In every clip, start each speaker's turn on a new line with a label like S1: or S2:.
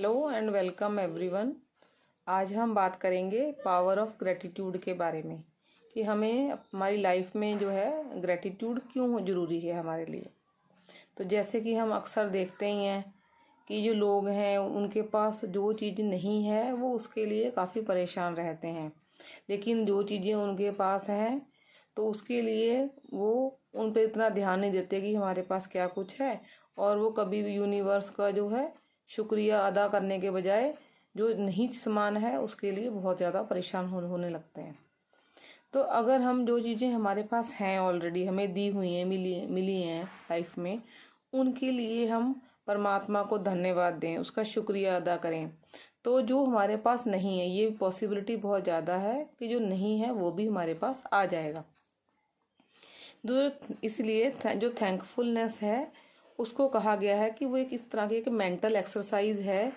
S1: Hello and welcome everyone. आज हम बात करेंगे पावर ऑफ ग्रेटिट्यूड के बारे में कि हमें हमारी लाइफ में जो है ग्रेटिट्यूड क्यों ज़रूरी है हमारे लिए। तो जैसे कि हम अक्सर देखते ही हैं कि जो लोग हैं उनके पास जो चीज़ नहीं है वो उसके लिए काफ़ी परेशान रहते हैं, लेकिन जो चीज़ें उनके पास हैं तो उसके लिए वो उन पर इतना ध्यान नहीं देते कि हमारे पास क्या कुछ है, और वो कभी भी यूनिवर्स का जो है शुक्रिया अदा करने के बजाय जो नहीं समान है उसके लिए बहुत ज़्यादा परेशान होने लगते हैं। तो अगर हम जो चीज़ें हमारे पास हैं ऑलरेडी हमें दी हुई हैं मिली हैं लाइफ में, उनके लिए हम परमात्मा को धन्यवाद दें, उसका शुक्रिया अदा करें, तो जो हमारे पास नहीं है ये पॉसिबिलिटी बहुत ज़्यादा है कि जो नहीं है वो भी हमारे पास आ जाएगा। इसलिए जो थैंकफुलनेस है उसको कहा गया है कि वो एक इस तरह की एक मेंटल एक्सरसाइज है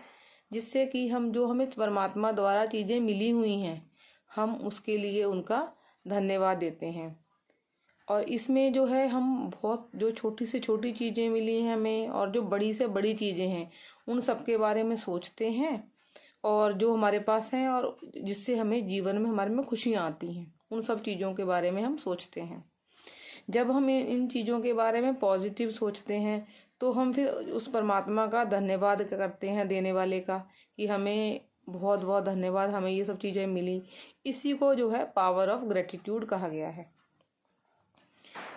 S1: जिससे कि हम जो हमें परमात्मा द्वारा चीज़ें मिली हुई हैं हम उसके लिए उनका धन्यवाद देते हैं। और इसमें जो है हम बहुत जो छोटी से छोटी चीज़ें मिली हैं हमें और जो बड़ी से बड़ी चीज़ें हैं उन सब के बारे में सोचते हैं, और जो हमारे पास हैं और जिससे हमें जीवन में हमारे में खुशियाँ आती हैं उन सब चीज़ों के बारे में हम सोचते हैं। जब हम इन चीज़ों के बारे में पॉजिटिव सोचते हैं तो हम फिर उस परमात्मा का धन्यवाद करते हैं देने वाले का कि हमें बहुत बहुत धन्यवाद, हमें ये सब चीज़ें मिली। इसी को जो है पावर ऑफ ग्रेटिट्यूड कहा गया है।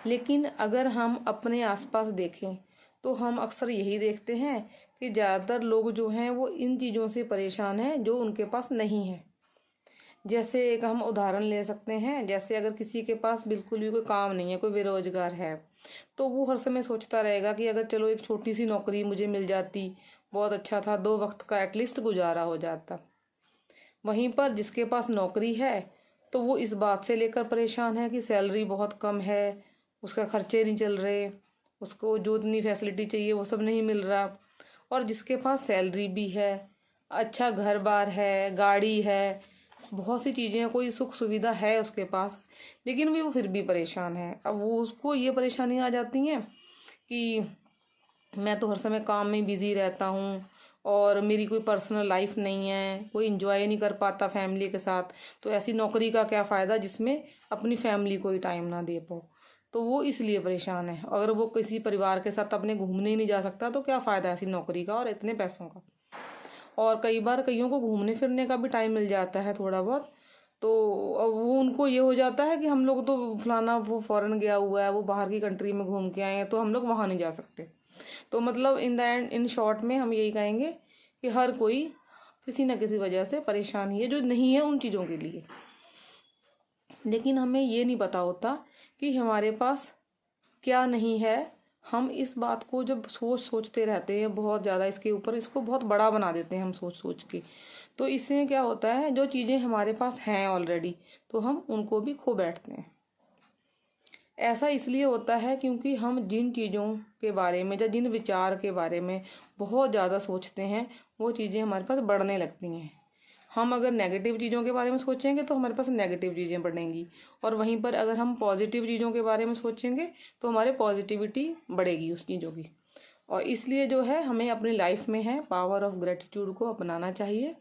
S1: लेकिन अगर हम अपने आसपास देखें तो हम अक्सर यही देखते हैं कि ज़्यादातर लोग जो हैं वो इन चीज़ों से परेशान हैं जो उनके पास नहीं है। जैसे एक हम उदाहरण ले सकते हैं, जैसे अगर किसी के पास बिल्कुल भी कोई काम नहीं है, कोई बेरोजगार है, तो वो हर समय सोचता रहेगा कि अगर चलो एक छोटी सी नौकरी मुझे मिल जाती बहुत अच्छा था, 2 वक्त का एटलीस्ट गुजारा हो जाता। वहीं पर जिसके पास नौकरी है तो वो इस बात से लेकर परेशान है कि सैलरी बहुत कम है, उसका खर्चे नहीं चल रहे, उसको जो इतनी फैसिलिटी चाहिए वो सब नहीं मिल रहा। और जिसके पास सैलरी भी है, अच्छा घर बार है, गाड़ी है, बहुत सी चीज़ें हैं, कोई सुख सुविधा है उसके पास, लेकिन भी वो फिर भी परेशान है। अब वो उसको ये परेशानी आ जाती है कि मैं तो हर समय काम में बिज़ी रहता हूँ और मेरी कोई पर्सनल लाइफ नहीं है, कोई इंजॉय नहीं कर पाता फैमिली के साथ, तो ऐसी नौकरी का क्या फ़ायदा जिसमें अपनी फैमिली को ही टाइम ना दे पाओ। तो वो इसलिए परेशान है। अगर वो किसी परिवार के साथ अपने घूमने ही नहीं जा सकता तो क्या फ़ायदा ऐसी नौकरी का और इतने पैसों का। और कई बार कईयों को घूमने फिरने का भी टाइम मिल जाता है थोड़ा बहुत, तो अब वो उनको ये हो जाता है कि हम लोग तो फलाना वो फॉरेन गया हुआ है, वो बाहर की कंट्री में घूम के आए हैं तो हम लोग वहाँ नहीं जा सकते। तो मतलब in the and in short में हम यही कहेंगे कि हर कोई किसी न किसी वजह से परेशान ही है जो नहीं है उन चीज़ों के लिए। लेकिन हमें ये नहीं पता होता कि हमारे पास क्या नहीं है। हम इस बात को जब सोचते रहते हैं बहुत ज़्यादा, इसके ऊपर इसको बहुत बड़ा बना देते हैं हम सोच के, तो इससे क्या होता है जो चीज़ें हमारे पास हैं ऑलरेडी तो हम उनको भी खो बैठते हैं। ऐसा इसलिए होता है क्योंकि हम जिन चीज़ों के बारे में या जिन विचार के बारे में बहुत ज़्यादा सोचते हैं वो चीज़ें हमारे पास बढ़ने लगती हैं। हम अगर नेगेटिव चीज़ों के बारे में सोचेंगे तो हमारे पास नेगेटिव चीज़ें बढ़ेंगी, और वहीं पर अगर हम पॉजिटिव चीज़ों के बारे में सोचेंगे तो हमारे पॉजिटिविटी बढ़ेगी उस चीज़ों की। और इसलिए जो है हमें अपनी लाइफ में है पावर ऑफ ग्रेटिट्यूड को अपनाना चाहिए।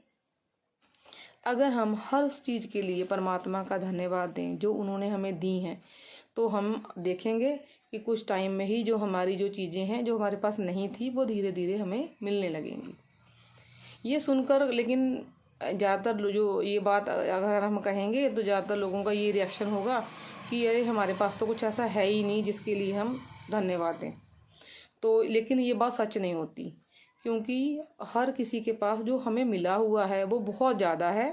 S1: अगर हम हर उस चीज़ के लिए परमात्मा का धन्यवाद दें जो उन्होंने हमें दी हैं, तो हम देखेंगे कि कुछ टाइम में ही जो हमारी जो चीज़ें हैं जो हमारे पास नहीं थी वो धीरे धीरे हमें मिलने लगेंगी। ये सुनकर लेकिन ज़्यादातर जो ये बात अगर हम कहेंगे तो ज़्यादातर लोगों का ये रिएक्शन होगा कि अरे हमारे पास तो कुछ ऐसा है ही नहीं जिसके लिए हम धन्यवाद दें। तो लेकिन ये बात सच नहीं होती, क्योंकि हर किसी के पास जो हमें मिला हुआ है वो बहुत ज़्यादा है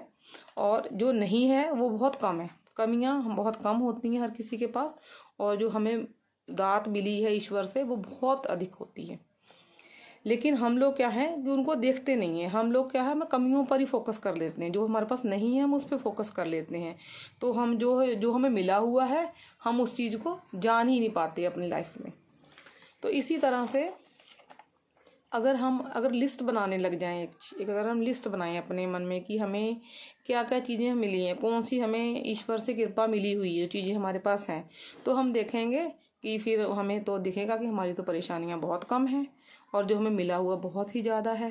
S1: और जो नहीं है वो बहुत कम है। कमियां बहुत कम होती हैं हर किसी के पास, और जो हमें दात मिली है ईश्वर से वो बहुत अधिक होती है। लेकिन हम लोग क्या है कि उनको देखते नहीं हैं। हम लोग क्या है हम कमियों पर ही फोकस कर लेते हैं, जो हमारे पास नहीं है हम उस पर फोकस कर लेते हैं। तो हम जो हमें मिला हुआ है हम उस चीज़ को जान ही नहीं पाते अपनी लाइफ में। तो इसी तरह से अगर लिस्ट बनाने लग जाएं, अगर हम लिस्ट बनाएं अपने मन में कि हमें क्या क्या चीज़ें मिली हैं, कौन सी हमें ईश्वर से कृपा मिली हुई है, चीज़ें हमारे पास हैं, तो हम देखेंगे कि फिर हमें तो दिखेगा कि हमारी तो परेशानियां बहुत कम हैं और जो हमें मिला हुआ बहुत ही ज़्यादा है।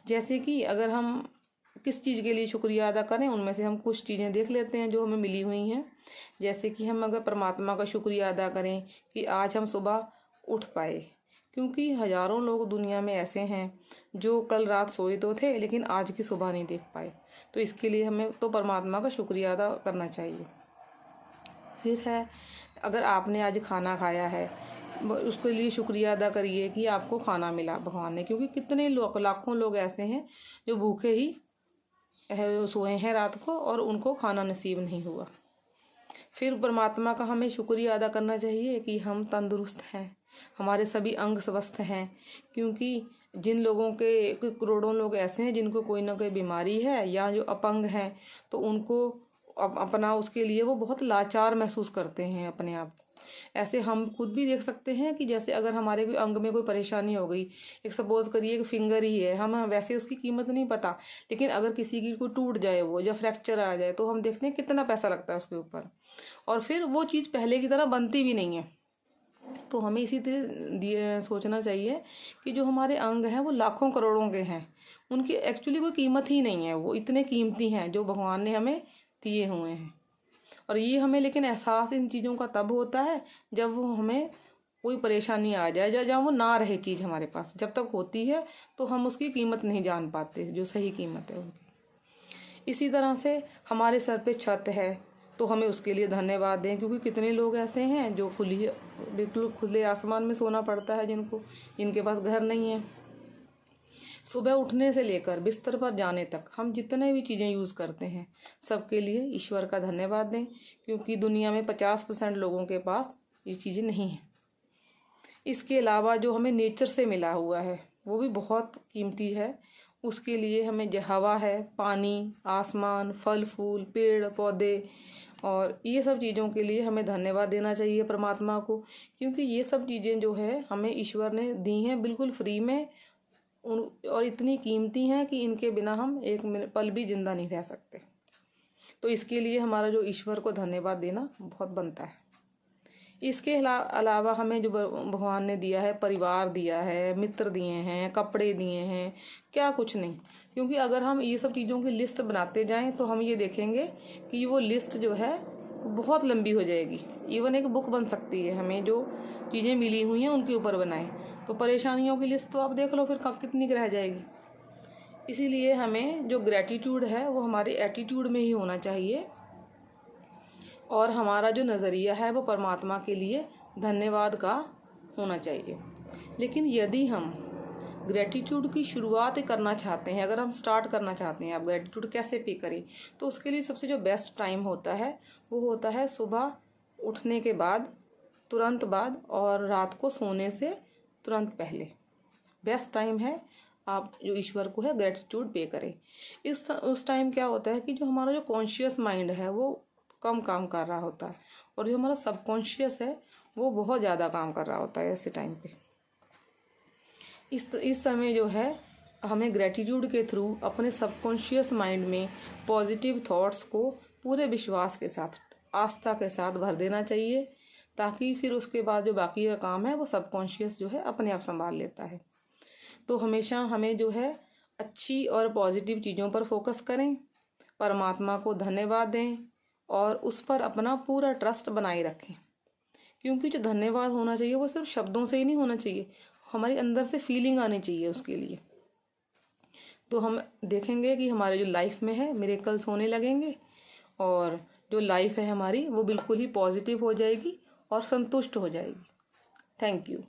S1: जैसे कि अगर हम किस चीज़ के लिए शुक्रिया अदा करें, उनमें से हम कुछ चीज़ें देख लेते हैं जो हमें मिली हुई हैं। जैसे कि हम अगर परमात्मा का शुक्रिया अदा करें कि आज हम सुबह उठ पाए, क्योंकि हज़ारों लोग दुनिया में ऐसे हैं जो कल रात सोए तो थे लेकिन आज की सुबह नहीं देख पाए, तो इसके लिए हमें तो परमात्मा का शुक्रिया अदा करना चाहिए। फिर है, अगर आपने आज खाना खाया है, उसके लिए शुक्रिया अदा करिए कि आपको खाना मिला भगवान ने, क्योंकि कितने लोग, लाखों लोग ऐसे हैं जो भूखे ही सोए हैं रात को और उनको खाना नसीब नहीं हुआ। फिर परमात्मा का हमें शुक्रिया अदा करना चाहिए कि हम तंदुरुस्त हैं, हमारे सभी अंग स्वस्थ हैं, क्योंकि जिन लोगों के करोड़ों लोग ऐसे हैं जिनको कोई ना कोई बीमारी है या जो अपंग हैं, तो उनको अपना उसके लिए वो बहुत लाचार महसूस करते हैं अपने आप को। ऐसे हम खुद भी देख सकते हैं कि जैसे अगर हमारे कोई अंग में कोई परेशानी हो गई, एक सपोज करिए कि फिंगर ही है, हम वैसे उसकी कीमत नहीं पता, लेकिन अगर किसी की कोई टूट जाए वो या फ्रैक्चर आ जाए, तो हम देखते हैं कितना पैसा लगता है उसके ऊपर, और फिर वो चीज़ पहले की तरह बनती भी नहीं है। तो हमें इसी तरह सोचना चाहिए कि जो हमारे अंग हैं वो लाखों करोड़ों के हैं, उनकी एक्चुअली कोई कीमत ही नहीं है, वो इतने कीमती हैं जो भगवान ने हमें दिए हुए हैं। और ये हमें लेकिन एहसास इन चीज़ों का तब होता है जब वो हमें कोई परेशानी आ जाए, या जब वो ना रहे चीज़ हमारे पास। जब तक होती है तो हम उसकी कीमत नहीं जान पाते, जो सही कीमत है उनकी। इसी तरह से हमारे सर पे छत है तो हमें उसके लिए धन्यवाद दें, क्योंकि कितने लोग ऐसे हैं जो बिल्कुल खुले आसमान में सोना पड़ता है, जिनके पास घर नहीं है। सुबह उठने से लेकर बिस्तर पर जाने तक हम जितने भी चीज़ें यूज़ करते हैं, सबके लिए ईश्वर का धन्यवाद दें, क्योंकि दुनिया में 50% लोगों के पास ये चीज़ें नहीं हैं। इसके अलावा जो हमें नेचर से मिला हुआ है वो भी बहुत कीमती है। उसके लिए हमें जो हवा है, पानी, आसमान, फल फूल, पेड़ पौधे, और ये सब चीज़ों के लिए हमें धन्यवाद देना चाहिए परमात्मा को, क्योंकि ये सब चीज़ें जो है हमें ईश्वर ने दी हैं बिल्कुल फ्री में, और इतनी कीमती हैं कि इनके बिना हम एक पल भी जिंदा नहीं रह सकते। तो इसके लिए हमारा जो ईश्वर को धन्यवाद देना बहुत बनता है। इसके अलावा हमें जो भगवान ने दिया है, परिवार दिया है, मित्र दिए हैं, कपड़े दिए हैं, क्या कुछ नहीं। क्योंकि अगर हम ये सब चीज़ों की लिस्ट बनाते जाएं तो हम ये देखेंगे कि वो लिस्ट जो है बहुत लंबी हो जाएगी, इवन एक बुक बन सकती है। हमें जो चीज़ें मिली हुई हैं उनके ऊपर बनाएं, तो परेशानियों की लिस्ट तो आप देख लो फिर कितनी रह जाएगी। इसीलिए हमें जो ग्रैटिट्यूड है वो हमारे एटीट्यूड में ही होना चाहिए, और हमारा जो नज़रिया है वो परमात्मा के लिए धन्यवाद का होना चाहिए। लेकिन यदि हम ग्रैटिट्यूड की शुरुआत करना चाहते हैं, अगर हम स्टार्ट करना चाहते हैं आप ग्रैटिट्यूड कैसे पे करें, तो उसके लिए सबसे जो बेस्ट टाइम होता है वो होता है सुबह उठने के बाद तुरंत बाद, और रात को सोने से तुरंत पहले। बेस्ट टाइम है आप जो ईश्वर को है ग्रैटिट्यूड पे करें। उस टाइम क्या होता है कि जो हमारा जो कॉन्शियस माइंड है वो कम काम कर रहा होता है, और जो हमारा सबकॉन्शियस है वो बहुत ज़्यादा काम कर रहा होता है ऐसे टाइम पे। इस समय जो है हमें ग्रैटिट्यूड के थ्रू अपने सबकॉन्शियस माइंड में पॉजिटिव थॉट्स को पूरे विश्वास के साथ, आस्था के साथ भर देना चाहिए, ताकि फिर उसके बाद जो बाकी का काम है वो सबकॉन्शियस जो है अपने आप संभाल लेता है। तो हमेशा हमें जो है अच्छी और पॉजिटिव चीज़ों पर फोकस करें, परमात्मा को धन्यवाद दें और उस पर अपना पूरा ट्रस्ट बनाए रखें। क्योंकि जो धन्यवाद होना चाहिए वो सिर्फ शब्दों से ही नहीं होना चाहिए, हमारे अंदर से फीलिंग आनी चाहिए उसके लिए। तो हम देखेंगे कि हमारे जो लाइफ में है मिरेकल्स होने लगेंगे, और जो लाइफ है हमारी वो बिल्कुल ही पॉजिटिव हो जाएगी और संतुष्ट हो जाएगी। Thank you.